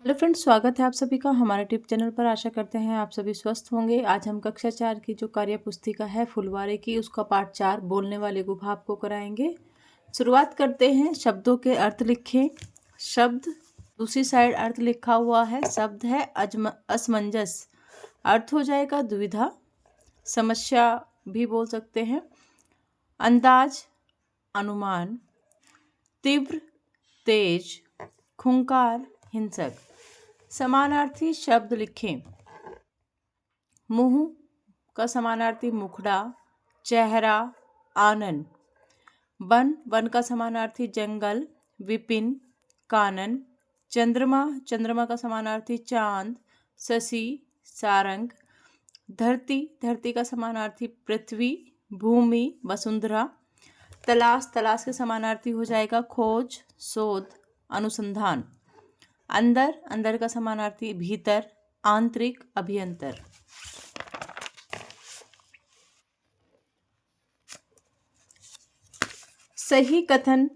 Hello friends, स्वागत है आप सभी का हमारे टिप चैनल पर। आशा करते हैं आप सभी स्वस्थ होंगे। आज हम कक्षा 4 की जो कार्य पुस्तिका है फुलवारी की, उसका पाठ 4 बोलने वाले गुफा आपको कराएंगे। शुरुआत करते हैं। शब्दों के अर्थ लिखें। शब्द, दूसरी साइड अर्थ लिखा हुआ है। शब्द है असमंजस, अर्थ हो जाएगा दुविधा, समस्या भी बोल सकते हैं। अंदाज, अनुमान। तीव्र, तेज। खुंकार, हिंसक। समानार्थी शब्द लिखें। मुंह का समानार्थी मुखड़ा, चेहरा, आनन। वन, वन का समानार्थी जंगल, विपिन, कानन। चंद्रमा, चंद्रमा का समानार्थी चांद, शशि, सारंग। धरती, धरती का समानार्थी पृथ्वी, भूमि, वसुंधरा। तलाश, तलाश के समानार्थी हो जाएगा खोज, शोध, अनुसंधान। अंदर, अंदर का समानार्थी भीतर, आंतरिक, अभ्यंतर। सही कथन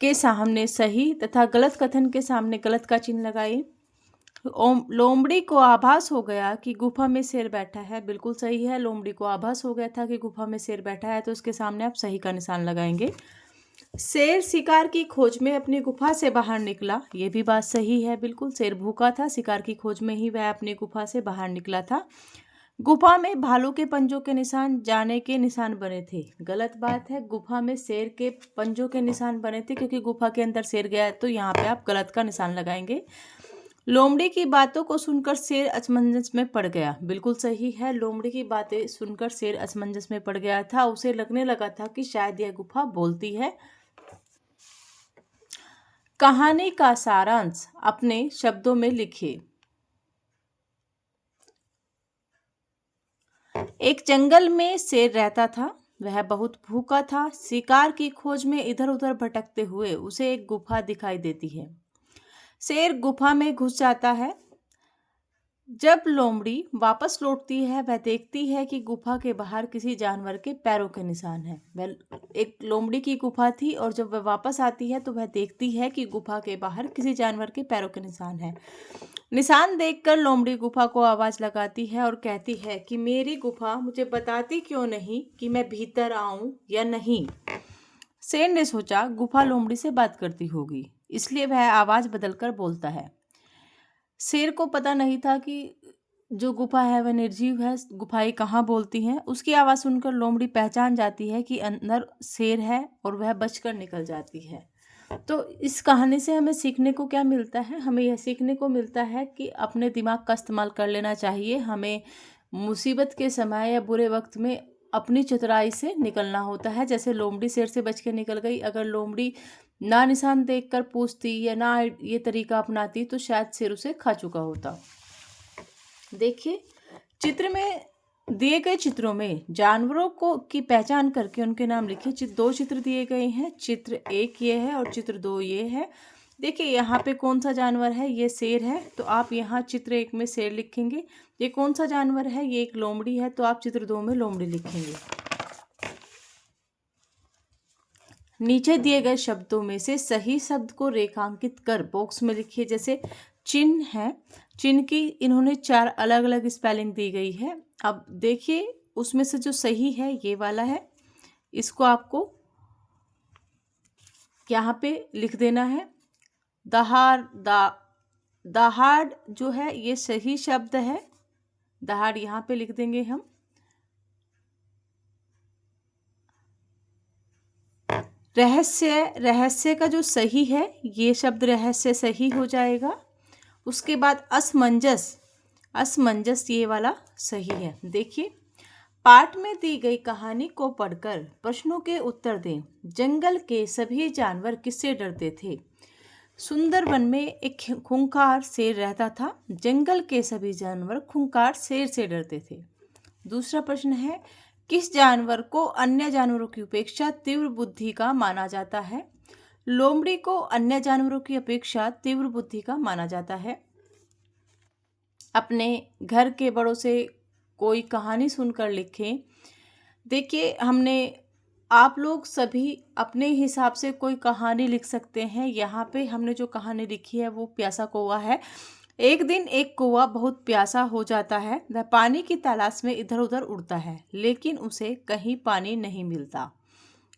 के सामने सही तथा गलत कथन के सामने गलत का चिन्ह लगाइए। लोमड़ी को आभास हो गया कि गुफा में शेर बैठा है। बिल्कुल सही है। लोमड़ी को आभास हो गया था कि गुफा में शेर बैठा है, तो उसके सामने आप सही का निशान लगाएंगे। शेर शिकार की खोज में अपनी गुफा से बाहर निकला। ये भी बात सही है। बिल्कुल, शेर भूखा था, शिकार की खोज में ही वह अपनी गुफा से बाहर निकला था। गुफा में भालू के पंजों के निशान जाने के निशान बने थे। गलत बात है। गुफा में शेर के पंजों के निशान बने थे, क्योंकि गुफा के अंदर शेर गया, तो यहाँ पे आप गलत का निशान लगाएंगे। लोमड़ी की बातों को सुनकर शेर असमंजस में पड़ गया। बिल्कुल सही है। लोमड़ी की बातें सुनकर शेर असमंजस में पड़ गया था। उसे लगने लगा था कि शायद यह गुफा बोलती है। कहानी का सारांश अपने शब्दों में लिखिए। एक जंगल में शेर रहता था। वह बहुत भूखा था। शिकार की खोज में इधर उधर भटकते हुए उसे एक गुफा दिखाई देती है। शेर गुफा में घुस जाता है। जब लोमड़ी वापस लौटती है, वह देखती है कि गुफा के बाहर किसी जानवर के पैरों के निशान हैं। वह एक लोमड़ी की गुफा थी, और जब वह वापस आती है तो वह देखती है कि गुफा के बाहर किसी जानवर के पैरों के निशान हैं। निशान देखकर लोमड़ी गुफा को आवाज लगाती है और कहती है कि मेरी गुफा मुझे बताती क्यों नहीं कि मैं भीतर आऊं या नहीं। शेर ने सोचा गुफा लोमड़ी से बात करती होगी, इसलिए वह आवाज बदलकर बोलता है। शेर को पता नहीं था कि जो गुफा है वह निर्जीव है, गुफाएं कहाँ बोलती हैं। उसकी आवाज़ सुनकर लोमड़ी पहचान जाती है कि अंदर शेर है, और वह बचकर निकल जाती है। तो इस कहानी से हमें सीखने को क्या मिलता है? हमें यह सीखने को मिलता है कि अपने दिमाग का इस्तेमाल कर लेना चाहिए। हमें मुसीबत के समय या बुरे वक्त में अपनी चतुराई से निकलना होता है। जैसे लोमड़ी शेर से बच के निकल गई। अगर लोमड़ी ना निशान देखकर पूछती या ना ये तरीका अपनाती, तो शायद शेर उसे खा चुका होता। देखिए, चित्र में दिए गए चित्रों में जानवरों को की पहचान करके उनके नाम लिखिए। दो चित्र दिए गए हैं। चित्र 1 ये है और चित्र 2 ये है। देखिए, यहाँ पे कौन सा जानवर है? ये शेर है, तो आप यहाँ चित्र 1 में शेर लिखेंगे। ये कौन सा जानवर है? ये एक लोमड़ी है, तो आप चित्र 2 में लोमड़ी लिखेंगे। नीचे दिए गए शब्दों में से सही शब्द को रेखांकित कर बॉक्स में लिखिए। जैसे चिन्ह है, चिन्ह की इन्होंने 4 अलग अलग स्पेलिंग दी गई है। अब देखिए, उसमें से जो सही है ये वाला है, इसको आपको यहाँ पे लिख देना है। दहाड़, दहाड़ जो है ये सही शब्द है। दहाड़ यहाँ पे लिख देंगे हम। रहस्य, रहस्य का जो सही है ये शब्द रहस्य सही हो जाएगा। उसके बाद असमंजस, असमंजस ये वाला सही है। देखिए, पाठ में दी गई कहानी को पढ़कर प्रश्नों के उत्तर दें। जंगल के सभी जानवर किससे डरते थे? सुंदरवन में एक खूंखार शेर रहता था। जंगल के सभी जानवर खूंखार शेर से डरते थे। दूसरा प्रश्न है, किस जानवर को अन्य जानवरों की अपेक्षा तीव्र बुद्धि का माना जाता है? लोमड़ी को अन्य जानवरों की अपेक्षा तीव्र बुद्धि का माना जाता है। अपने घर के बड़ों से कोई कहानी सुनकर लिखें। देखिए, हमने आप लोग सभी अपने हिसाब से कोई कहानी लिख सकते हैं। यहाँ पे हमने जो कहानी लिखी है वो प्यासा कौवा है। एक दिन एक कौवा बहुत प्यासा हो जाता है। वह पानी की तलाश में इधर उधर उड़ता है, लेकिन उसे कहीं पानी नहीं मिलता।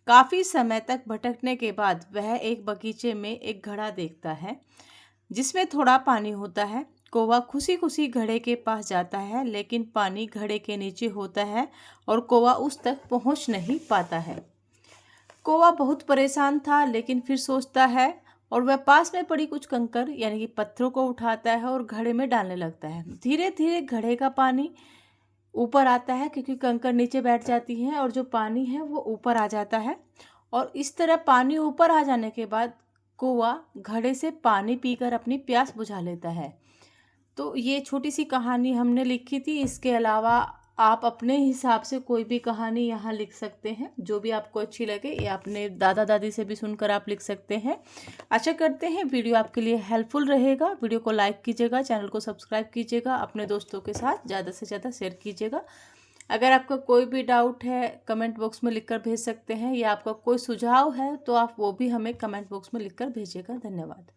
काफी समय तक भटकने के बाद वह एक बगीचे में एक घड़ा देखता है जिसमें थोड़ा पानी होता है। कौवा खुशी खुशी घड़े के पास जाता है, लेकिन पानी घड़े के नीचे होता है और कौवा उस तक पहुंच नहीं पाता है। कौवा बहुत परेशान था, लेकिन फिर सोचता है और वह पास में पड़ी कुछ कंकर यानी कि पत्थरों को उठाता है और घड़े में डालने लगता है। धीरे धीरे घड़े का पानी ऊपर आता है, क्योंकि कंकर नीचे बैठ जाती हैं और जो पानी है वो ऊपर आ जाता है। और इस तरह पानी ऊपर आ जाने के बाद कौवा घड़े से पानी पीकर अपनी प्यास बुझा लेता है। तो ये छोटी सी कहानी हमने लिखी थी। इसके अलावा आप अपने हिसाब से कोई भी कहानी यहाँ लिख सकते हैं, जो भी आपको अच्छी लगे, या अपने दादा दादी से भी सुनकर आप लिख सकते हैं। आशा करते हैं वीडियो आपके लिए हेल्पफुल रहेगा। वीडियो को लाइक कीजिएगा, चैनल को सब्सक्राइब कीजिएगा, अपने दोस्तों के साथ ज़्यादा से ज़्यादा शेयर कीजिएगा। अगर आपका कोई भी डाउट है कमेंट बॉक्स में लिखकर भेज सकते हैं, या आपका कोई सुझाव है तो आप वो भी हमें कमेंट बॉक्स में लिखकर भेजिएगा। धन्यवाद।